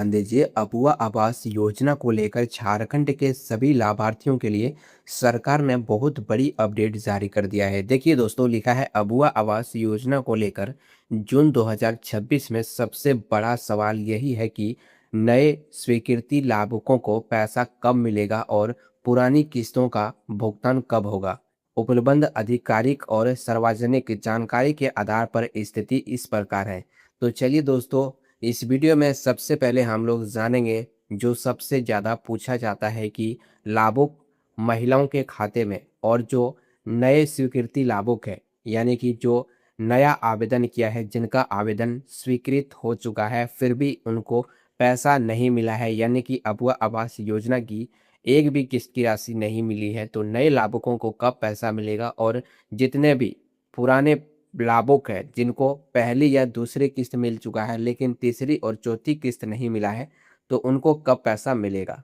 ध्यान दीजिए, अबुआ आवास योजना को लेकर झारखंड के सभी लाभार्थियों के लिए सरकार ने बहुत बड़ी अपडेट जारी कर दिया है। देखिए दोस्तों, लिखा है अबुआ आवास योजना को लेकर जून 2026 में सबसे बड़ा सवाल यही है कि नए स्वीकृति लाभुकों को पैसा कब मिलेगा और पुरानी किस्तों का भुगतान कब होगा। उपलब्ध आधिकारिक और सार्वजनिक जानकारी के आधार पर स्थिति इस प्रकार है। तो चलिए दोस्तों, इस वीडियो में सबसे पहले हम लोग जानेंगे जो सबसे ज़्यादा पूछा जाता है कि लाभुक महिलाओं के खाते में और जो नए स्वीकृति लाभुक है, यानी कि जो नया आवेदन किया है, जिनका आवेदन स्वीकृत हो चुका है फिर भी उनको पैसा नहीं मिला है, यानी कि अबुआ आवास योजना की एक भी किस्त की राशि नहीं मिली है, तो नए लाभुकों को कब पैसा मिलेगा और जितने भी पुराने लाभुक है जिनको पहली या दूसरी किस्त मिल चुका है लेकिन तीसरी और चौथी किस्त नहीं मिला है, तो उनको कब पैसा मिलेगा।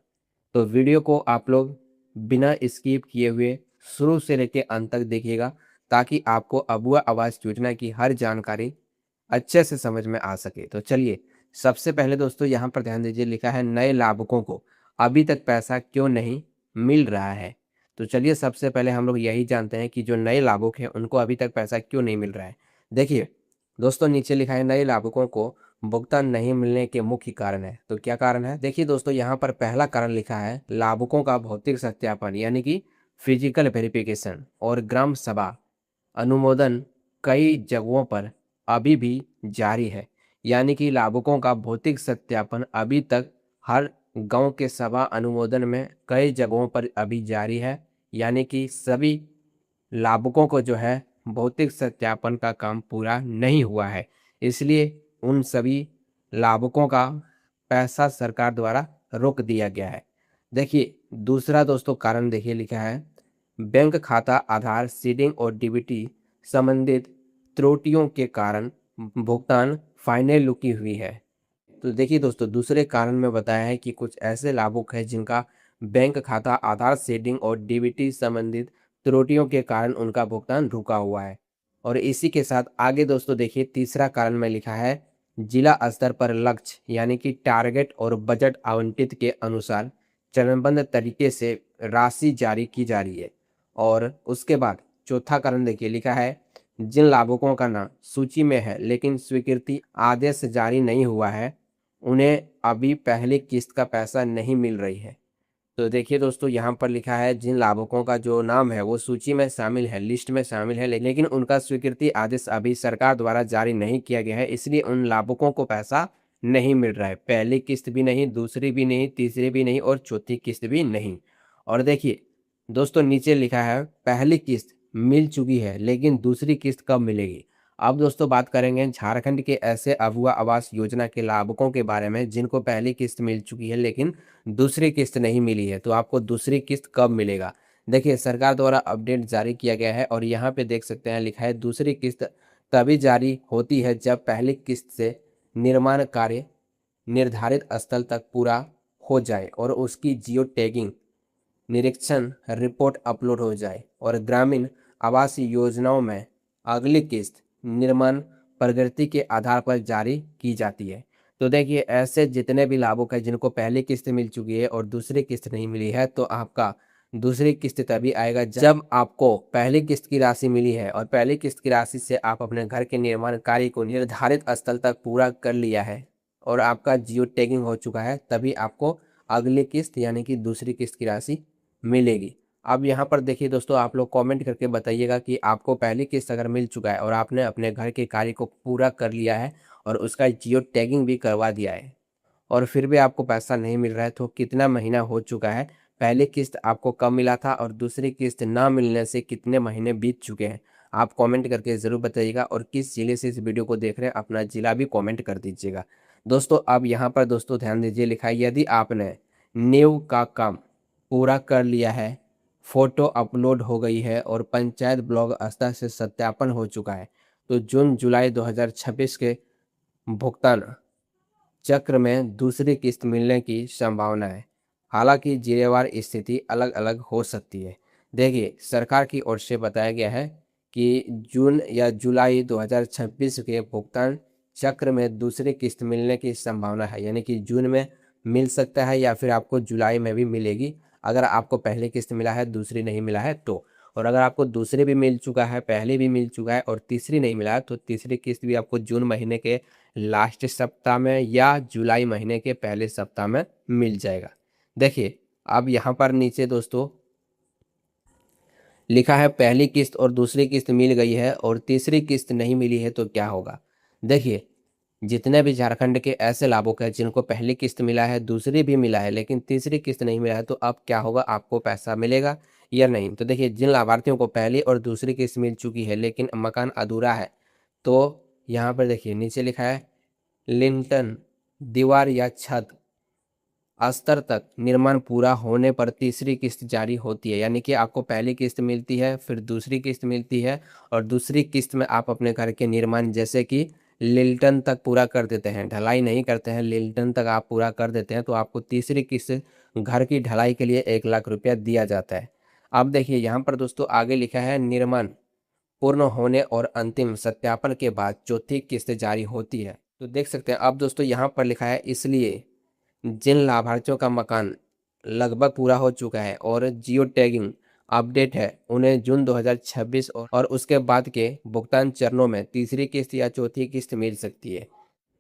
तो वीडियो को आप लोग बिना स्किप किए हुए शुरू से लेकर अंत तक देखिएगा, ताकि आपको अबुआ आवास योजना की हर जानकारी अच्छे से समझ में आ सके। तो चलिए, सबसे पहले दोस्तों यहाँ पर ध्यान दीजिए, लिखा है नए लाभुकों को अभी तक पैसा क्यों नहीं मिल रहा है। तो चलिए, सबसे पहले हम लोग यही जानते हैं कि जो नए लाभुक हैं उनको अभी तक पैसा क्यों नहीं मिल रहा है। देखिए दोस्तों, नीचे लिखा है नए लाभुकों को भुगतान नहीं मिलने के मुख्य कारण है। तो क्या कारण है? देखिए दोस्तों, यहाँ पर पहला कारण लिखा है लाभुकों का भौतिक सत्यापन, यानी कि फिजिकल वेरिफिकेशन और ग्राम सभा अनुमोदन कई जगहों पर अभी भी जारी है। यानी कि लाभुकों का भौतिक सत्यापन अभी तक हर गांव के सभा अनुमोदन में कई जगहों पर अभी जारी है। यानी कि सभी लाभुकों को जो है भौतिक सत्यापन का काम पूरा नहीं हुआ है, इसलिए उन सभी लाभुकों का पैसा सरकार द्वारा रोक दिया गया है। देखिए दूसरा दोस्तों कारण, देखिए लिखा है बैंक खाता आधार सीडिंग और डीबीटी संबंधित त्रुटियों के कारण भुगतान फाइनेल रुकी हुई है। तो देखिए दोस्तों, दूसरे कारण में बताया है कि कुछ ऐसे लाभुक हैं जिनका बैंक खाता आधार सीडिंग और डीबीटी संबंधित त्रुटियों के कारण उनका भुगतान रुका हुआ है। और इसी के साथ आगे दोस्तों देखिए, तीसरा कारण में लिखा है जिला स्तर पर लक्ष्य यानी कि टारगेट और बजट आवंटित के अनुसार चरणबद्ध तरीके से राशि जारी की जा रही है। और उसके बाद चौथा कारण देखिए, लिखा है जिन लाभुकों का नाम सूची में है लेकिन स्वीकृति आदेश जारी नहीं हुआ है, उन्हें अभी पहली किस्त का पैसा नहीं मिल रही है। तो देखिए दोस्तों, यहाँ पर लिखा है जिन लाभुकों का जो नाम है वो सूची में शामिल है, लिस्ट में शामिल है, लेकिन उनका स्वीकृति आदेश अभी सरकार द्वारा जारी नहीं किया गया है, इसलिए उन लाभुकों को पैसा नहीं मिल रहा है। पहली किस्त भी नहीं, दूसरी भी नहीं, तीसरी भी नहीं और चौथी किस्त भी नहीं। और देखिए दोस्तों, नीचे लिखा है पहली किस्त मिल चुकी है लेकिन दूसरी किस्त कब मिलेगी। अब दोस्तों बात करेंगे झारखंड के ऐसे अबुआ आवास योजना के लाभुकों के बारे में जिनको पहली किस्त मिल चुकी है लेकिन दूसरी किस्त नहीं मिली है। तो आपको दूसरी किस्त कब मिलेगा? देखिए सरकार द्वारा अपडेट जारी किया गया है और यहाँ पे देख सकते हैं, लिखा है दूसरी किस्त तभी जारी होती है जब पहली किस्त से निर्माण कार्य निर्धारित स्थल तक पूरा हो जाए और उसकी जियो टैगिंग निरीक्षण रिपोर्ट अपलोड हो जाए और ग्रामीण आवास योजनाओं में अगली किस्त निर्माण प्रगति के आधार पर जारी की जाती है। तो देखिए, ऐसे जितने भी लाभुक हैं जिनको पहली किस्त मिल चुकी है और दूसरी किस्त नहीं मिली है, तो आपका दूसरी किस्त तभी आएगा जब आपको पहली किस्त की राशि मिली है और पहली किस्त की राशि से आप अपने घर के निर्माण कार्य को निर्धारित स्थल तक पूरा कर लिया है और आपका जियो टैगिंग हो चुका है, तभी आपको अगली किस्त यानी कि दूसरी किस्त की राशि मिलेगी। अब यहाँ पर देखिए दोस्तों, आप लोग कमेंट करके बताइएगा कि आपको पहली किस्त अगर मिल चुका है और आपने अपने घर के कार्य को पूरा कर लिया है और उसका जियो टैगिंग भी करवा दिया है और फिर भी आपको पैसा नहीं मिल रहा है, तो कितना महीना हो चुका है, पहली किस्त आपको कब मिला था और दूसरी किस्त ना मिलने से कितने महीने बीत चुके हैं, आप कमेंट करके ज़रूर बताइएगा। और किस जिले से इस वीडियो को देख रहे हैं अपना जिला भी कमेंट कर दीजिएगा। दोस्तों अब यहाँ पर दोस्तों ध्यान दीजिए, लिखा है यदि आपने नींव का काम पूरा कर लिया है, फोटो अपलोड हो गई है और पंचायत ब्लॉक स्तर से सत्यापन हो चुका है, तो जून जुलाई 2026 के भुगतान चक्र में दूसरी किस्त मिलने की संभावना है। हालांकि जिलेवार स्थिति अलग अलग हो सकती है। देखिए सरकार की ओर से बताया गया है कि जून या जुलाई 2026 के भुगतान चक्र में दूसरी किस्त मिलने की संभावना है, यानी कि जून में मिल सकता है या फिर आपको जुलाई में भी मिलेगी, अगर आपको पहली किस्त मिला है दूसरी नहीं मिला है तो। और अगर आपको दूसरी भी मिल चुका है, पहली भी मिल चुका है और तीसरी नहीं मिला है, तो तीसरी किस्त भी आपको जून महीने के लास्ट सप्ताह में या जुलाई महीने के पहले सप्ताह में मिल जाएगा। देखिए अब यहाँ पर नीचे दोस्तों लिखा है पहली किस्त और दूसरी किस्त मिल गई है और तीसरी किस्त नहीं मिली है तो क्या होगा। देखिए जितने भी झारखंड के ऐसे लाभुक हैं जिनको पहली किस्त मिला है, दूसरी भी मिला है, लेकिन तीसरी किस्त नहीं मिला है, तो अब क्या होगा, आपको पैसा मिलेगा या नहीं। तो देखिए जिन लाभार्थियों को पहली और दूसरी किस्त मिल चुकी है लेकिन मकान अधूरा है, तो यहाँ पर देखिए नीचे लिखा है लिंटन, दीवार या छत स्तर तक निर्माण पूरा होने पर तीसरी किस्त जारी होती है। यानी कि आपको पहली किस्त मिलती है, फिर दूसरी किस्त मिलती है, और दूसरी किस्त में आप अपने घर के निर्माण जैसे कि लिंटन तक पूरा कर देते हैं, ढलाई नहीं करते हैं, लिंटन तक आप पूरा कर देते हैं, तो आपको तीसरी किस्त घर की ढलाई के लिए 1 लाख रुपया दिया जाता है। अब देखिए यहाँ पर दोस्तों आगे लिखा है निर्माण पूर्ण होने और अंतिम सत्यापन के बाद चौथी किस्त जारी होती है। तो देख सकते हैं अब दोस्तों यहाँ पर लिखा है इसलिए जिन लाभार्थियों का मकान लगभग पूरा हो चुका है और जियो टैगिंग अपडेट है, उन्हें जून 2026 और उसके बाद के भुगतान चरणों में तीसरी किस्त या चौथी किस्त मिल सकती है।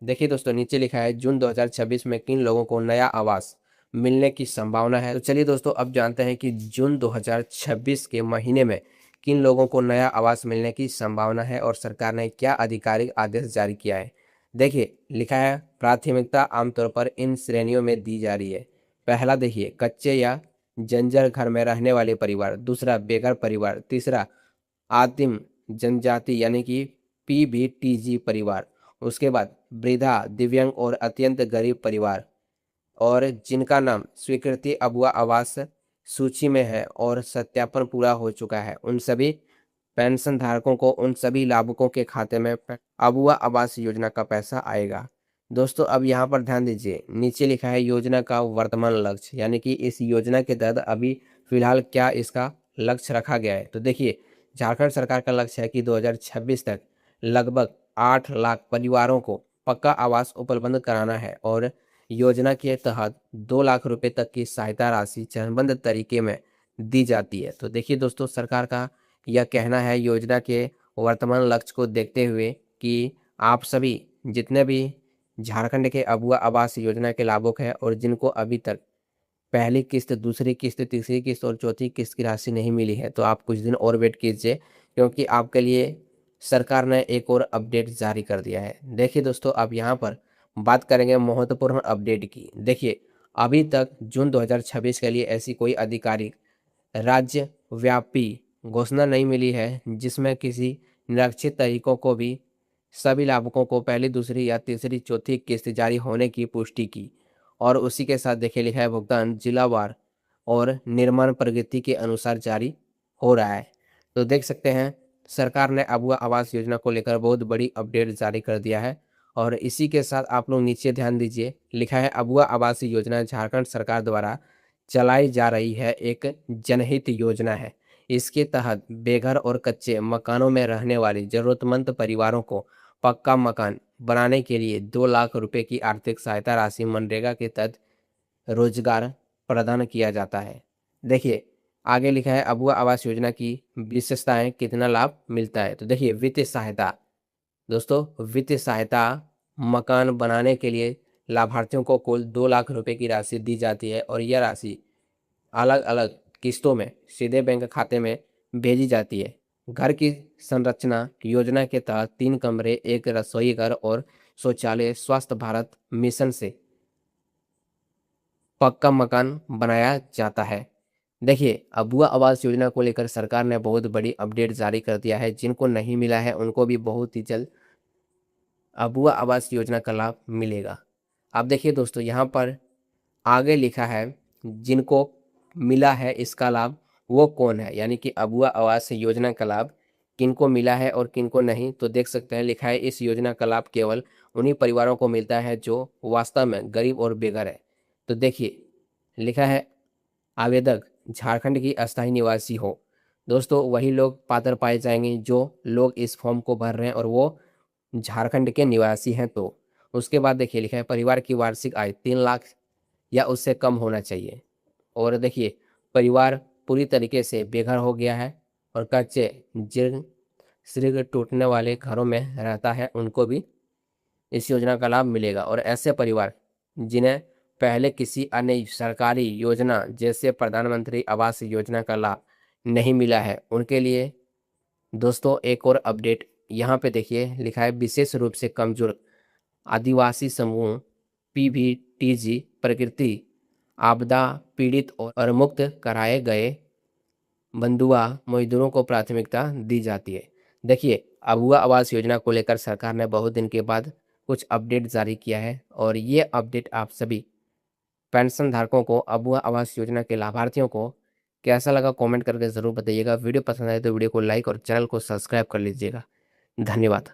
देखिए दोस्तों नीचे लिखा है जून 2026 में किन लोगों को नया आवास मिलने की संभावना है। तो चलिए दोस्तों अब जानते हैं कि जून 2026 के महीने में किन लोगों को नया आवास मिलने की संभावना है और सरकार ने क्या आधिकारिक आदेश जारी किया है। देखिए लिखा है प्राथमिकता आमतौर पर इन श्रेणियों में दी जा रही है। पहला देखिए कच्चे या जंजर घर में रहने वाले परिवार, दूसरा बेघर परिवार, तीसरा आदिम जनजाति यानी कि पीबीटीजी परिवार, उसके बाद वृद्धा, दिव्यांग और अत्यंत गरीब परिवार, और जिनका नाम स्वीकृति अबुआ आवास सूची में है और सत्यापन पूरा हो चुका है, उन सभी पेंशन धारकों को, उन सभी लाभुकों के खाते में अबुआ आवास योजना का पैसा आएगा। दोस्तों अब यहाँ पर ध्यान दीजिए, नीचे लिखा है योजना का वर्तमान लक्ष्य, यानी कि इस योजना के तहत अभी फिलहाल क्या इसका लक्ष्य रखा गया है। तो देखिए झारखंड सरकार का लक्ष्य है कि 2026 तक लगभग 8 लाख परिवारों को पक्का आवास उपलब्ध कराना है और योजना के तहत 2 लाख रुपए तक की सहायता राशि चरणबद्ध तरीके में दी जाती है। तो देखिए दोस्तों सरकार का यह कहना है योजना के वर्तमान लक्ष्य को देखते हुए कि आप सभी जितने भी झारखंड के अबुआ आवास योजना के लाभुक हैं और जिनको अभी तक पहली किस्त, दूसरी किस्त, तीसरी किस्त और चौथी किस्त की राशि नहीं मिली है, तो आप कुछ दिन और वेट कीजिए, क्योंकि आपके लिए सरकार ने एक और अपडेट जारी कर दिया है। देखिए दोस्तों अब यहाँ पर बात करेंगे महत्वपूर्ण अपडेट की। देखिए अभी तक जून 2026 के लिए ऐसी कोई आधिकारिक राज्य व्यापी घोषणा नहीं मिली है जिसमें किसी निरक्षित तरीकों को भी सभी लाभुकों को पहली, दूसरी या तीसरी, चौथी किस्त जारी होने की पुष्टि की। और उसी के साथ देखिए लिखा है भुगतान जिलावार और निर्माण प्रगति के अनुसार जारी हो रहा है। तो देख सकते हैं सरकार ने अबुआ आवास योजना को लेकर बहुत बड़ी अपडेट जारी कर दिया है। और इसी के साथ आप लोग नीचे ध्यान दीजिए, लिखा है अबुआ आवास योजना झारखंड सरकार द्वारा चलाई जा रही है एक जनहित योजना है। इसके तहत बेघर और कच्चे मकानों में रहने वाली जरूरतमंद परिवारों को पक्का मकान बनाने के लिए 2 लाख रुपए की आर्थिक सहायता राशि मनरेगा के तहत रोजगार प्रदान किया जाता है। देखिए आगे लिखा है अबुआ आवास योजना की विशेषताएं, कितना लाभ मिलता है। तो देखिए वित्तीय सहायता, दोस्तों वित्तीय सहायता मकान बनाने के लिए लाभार्थियों को कुल 2 लाख रुपए की राशि दी जाती है और यह राशि अलग अलग किस्तों में सीधे बैंक खाते में भेजी जाती है। घर की संरचना योजना के तहत 3 कमरे, 1 रसोई घर और शौचालय स्वास्थ्य भारत मिशन से पक्का मकान बनाया जाता है। देखिए अबुआ आवास योजना को लेकर सरकार ने बहुत बड़ी अपडेट जारी कर दिया है। जिनको नहीं मिला है उनको भी बहुत ही जल्द अबुआ आवास योजना का लाभ मिलेगा। अब देखिए दोस्तों यहाँ पर आगे लिखा है जिनको मिला है इसका लाभ वो कौन है, यानी कि अबुआ आवास योजना का लाभ किनको मिला है और किनको नहीं। तो देख सकते हैं लिखा है इस योजना का लाभ केवल उन्हीं परिवारों को मिलता है जो वास्तव में गरीब और बेघर है। तो देखिए लिखा है आवेदक झारखंड की अस्थायी निवासी हो। दोस्तों वही लोग पात्र पाए जाएंगे जो लोग इस फॉर्म को भर रहे हैं और वो झारखंड के निवासी हैं तो। उसके बाद देखिए लिखा है परिवार की वार्षिक आय 3 लाख या उससे कम होना चाहिए। और देखिए परिवार पूरी तरीके से बेघर हो गया है और कच्चे जीर्ण शीघ्र टूटने वाले घरों में रहता है, उनको भी इस योजना का लाभ मिलेगा। और ऐसे परिवार जिन्हें पहले किसी अन्य सरकारी योजना जैसे प्रधानमंत्री आवास योजना का लाभ नहीं मिला है, उनके लिए दोस्तों एक और अपडेट यहाँ पे देखिए लिखा है विशेष रूप से कमजोर आदिवासी समूह पीवीटीजी प्रकृति आपदा पीड़ित और मुक्त कराए गए बंधुआ मजदूरों को प्राथमिकता दी जाती है। देखिए अबुआ आवास योजना को लेकर सरकार ने बहुत दिन के बाद कुछ अपडेट जारी किया है और ये अपडेट आप सभी पेंशन धारकों को, अबुआ आवास योजना के लाभार्थियों को कैसा लगा कमेंट करके ज़रूर बताइएगा। वीडियो पसंद आए तो वीडियो को लाइक और चैनल को सब्सक्राइब कर लीजिएगा। धन्यवाद।